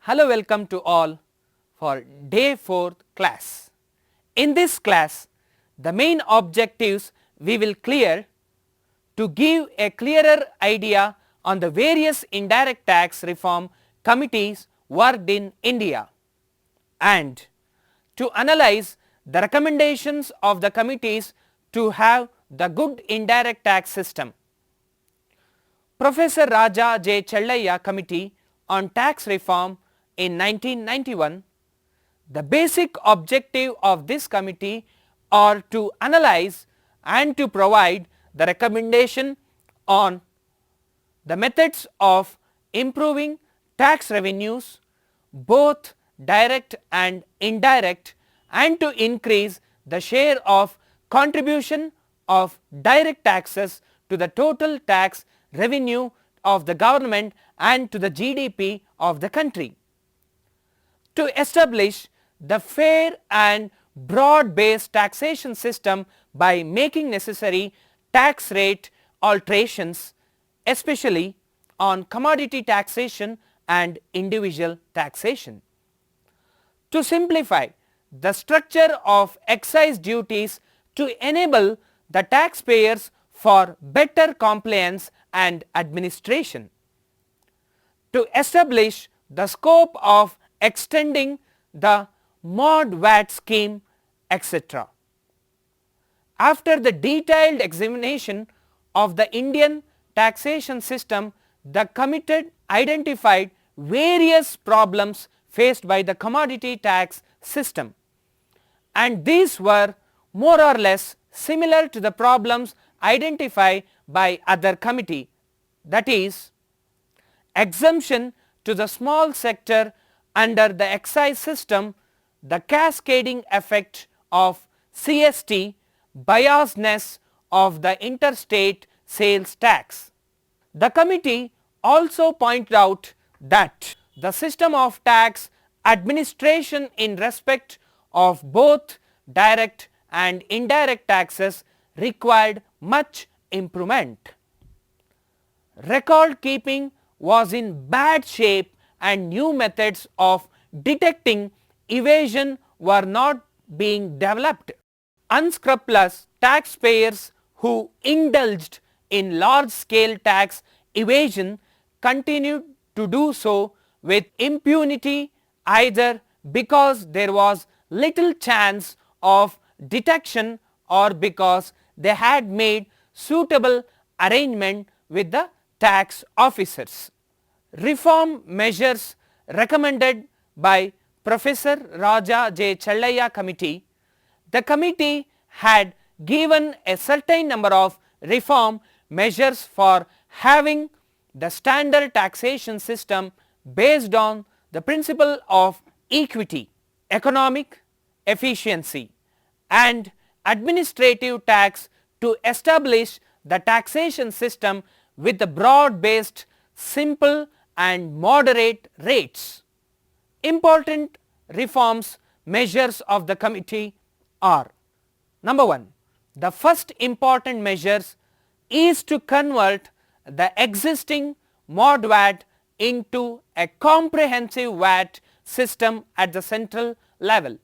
Hello, welcome to all for day 4 class. In this class, the main objectives we will clear to give a clearer idea on the various indirect tax reform committees worked in India and to analyze the recommendations of the committees to have the good indirect tax system. Professor Raja J. Chellayya Committee on Tax Reform in 1991, the basic objective of this committee are to analyze and to provide the recommendation on the methods of improving tax revenues, both direct and indirect, and to increase the share of contribution of direct taxes to the total tax revenue of the government and to the GDP of the country. To establish the fair and broad based taxation system by making necessary tax rate alterations, especially on commodity taxation and individual taxation. To simplify the structure of excise duties to enable the taxpayers for better compliance and administration. To establish the scope of extending the mod VAT scheme, etc. After the detailed examination of the Indian taxation system, the committee identified various problems faced by the commodity tax system, and these were more or less similar to the problems identified by other committee, that is, exemption to the small sector under the excise system, the cascading effect of CST, biasness of the interstate sales tax. The committee also pointed out that the system of tax administration in respect of both direct and indirect taxes required much improvement. Record keeping was in bad shape and new methods of detecting evasion were not being developed. Unscrupulous taxpayers who indulged in large scale tax evasion continued to do so with impunity, either because there was little chance of detection or because they had made suitable arrangement with the tax officers. Reform measures recommended by Professor Raja J. Chellayya Committee. The committee had given a certain number of reform measures for having the standard taxation system based on the principle of equity, economic efficiency and administrative tax to establish the taxation system with the broad based, simple and moderate rates. Important reforms measures of the committee are: number 1, the first important measures is to convert the existing mod VAT into a comprehensive VAT system at the central level.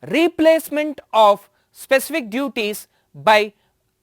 Replacement of specific duties by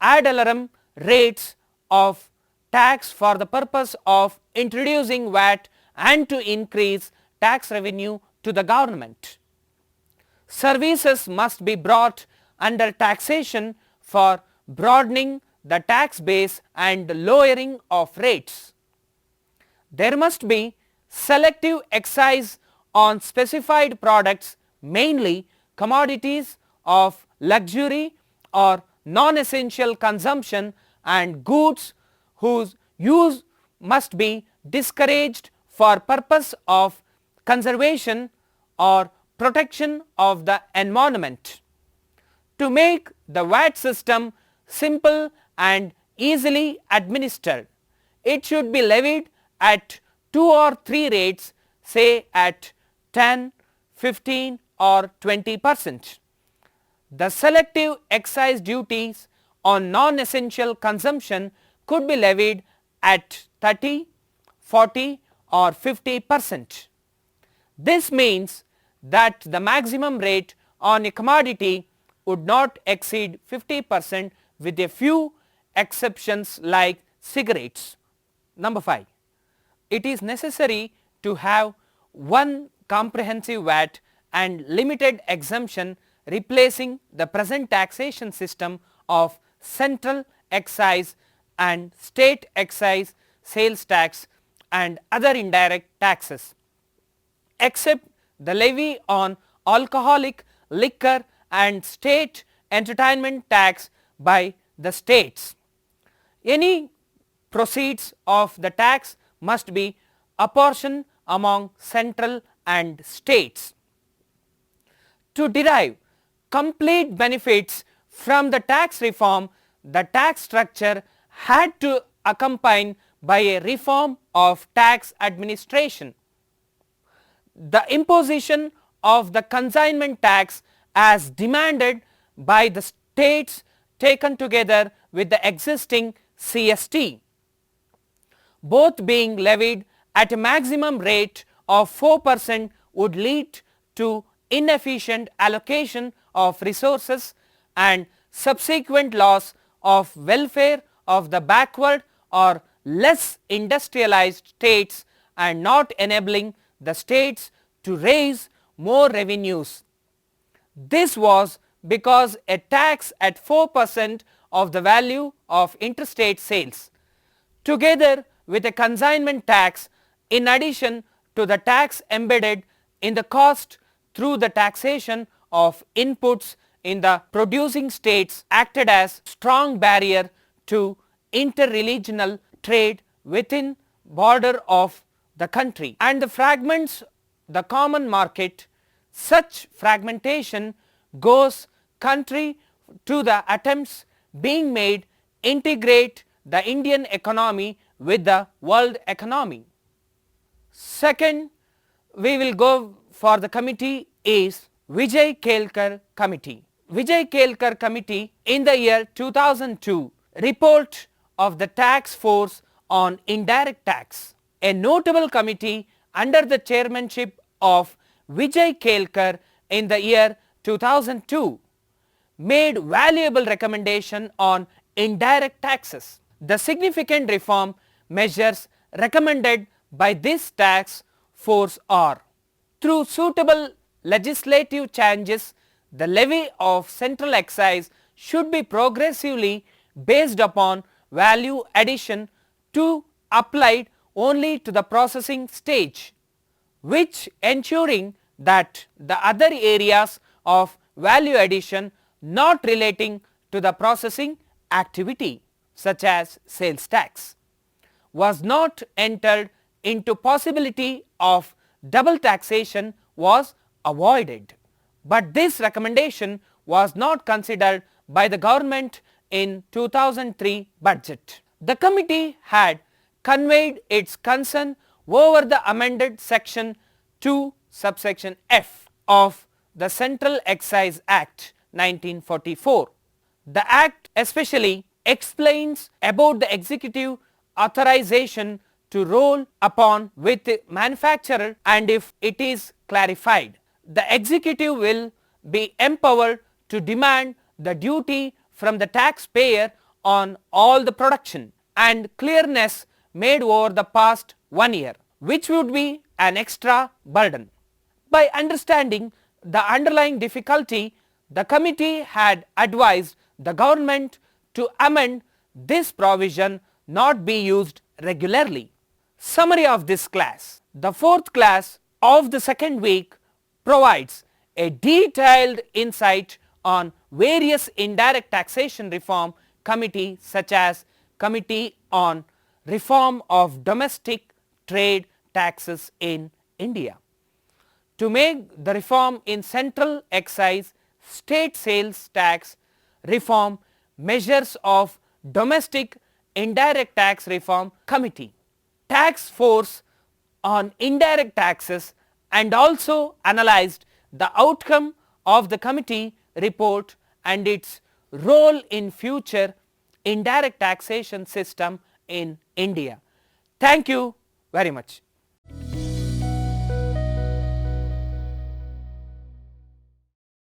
ad valorem rates of tax for the purpose of introducing VAT and to increase tax revenue to the government. Services must be brought under taxation for broadening the tax base and lowering of rates. There must be selective excise on specified products, mainly commodities of luxury or non-essential consumption, and goods whose use must be discouraged for purpose of conservation or protection of the environment. To make the VAT system simple and easily administered, it should be levied at 2 or 3 rates, say at 10, 15 or 20%. The selective excise duties on non-essential consumption could be levied at 30, 40 or 50%. This means that the maximum rate on a commodity would not exceed 50% with a few exceptions like cigarettes. Number 5. It is necessary to have one comprehensive VAT and limited exemption replacing the present taxation system of central excise and state excise, sales tax and other indirect taxes, except the levy on alcoholic liquor and state entertainment tax by the states. Any proceeds of the tax must be apportioned among central and states. To derive complete benefits from the tax reform, the tax structure had to accompany by a reform of tax administration. The imposition of the consignment tax as demanded by the states taken together with the existing CST, both being levied at a maximum rate of 4%, would lead to inefficient allocation of resources and subsequent loss of welfare of the backward or less industrialized states and not enabling the states to raise more revenues. This was because a tax at 4% of the value of interstate sales, together with a consignment tax in addition to the tax embedded in the cost through the taxation of inputs in the producing states, acted as strong barrier to interregional trade within border of the country and the fragments the common market. Such fragmentation goes contrary to the attempts being made integrate the Indian economy with the world economy. Second, we will go for the committee is Vijay Kelkar Committee. Vijay Kelkar Committee in the year 2002 report of the tax force on indirect tax. A notable committee under the chairmanship of Vijay Kelkar in the year 2002 made valuable recommendation on indirect taxes. The significant reform measures recommended by this tax force are: through suitable legislative changes, the levy of central excise should be progressively based upon value addition to applied only to the processing stage, which ensuring that the other areas of value addition not relating to the processing activity, such as sales tax, was not entered into possibility of double taxation was avoided. But this recommendation was not considered by the government in 2003 budget. The committee had conveyed its concern over the amended section 2 subsection F of the Central Excise Act 1944. The act especially explains about the executive authorization to roll upon with the manufacturer, and if it is clarified, the executive will be empowered to demand the duty from the taxpayer on all the production, and clearness made over the past 1 year, which would be an extra burden. By understanding the underlying difficulty, the committee had advised the government to amend this provision not be used regularly. Summary of this class. The fourth class of the second week provides a detailed insight on various indirect taxation reform committee, such as Committee on Reform of Domestic Trade Taxes in India, to make the reform in central excise, state sales tax reform, measures of domestic indirect tax reform committee, tax force on indirect taxes, and also analyzed the outcome of the committee report and its role in future indirect taxation system in India. Thank you very much.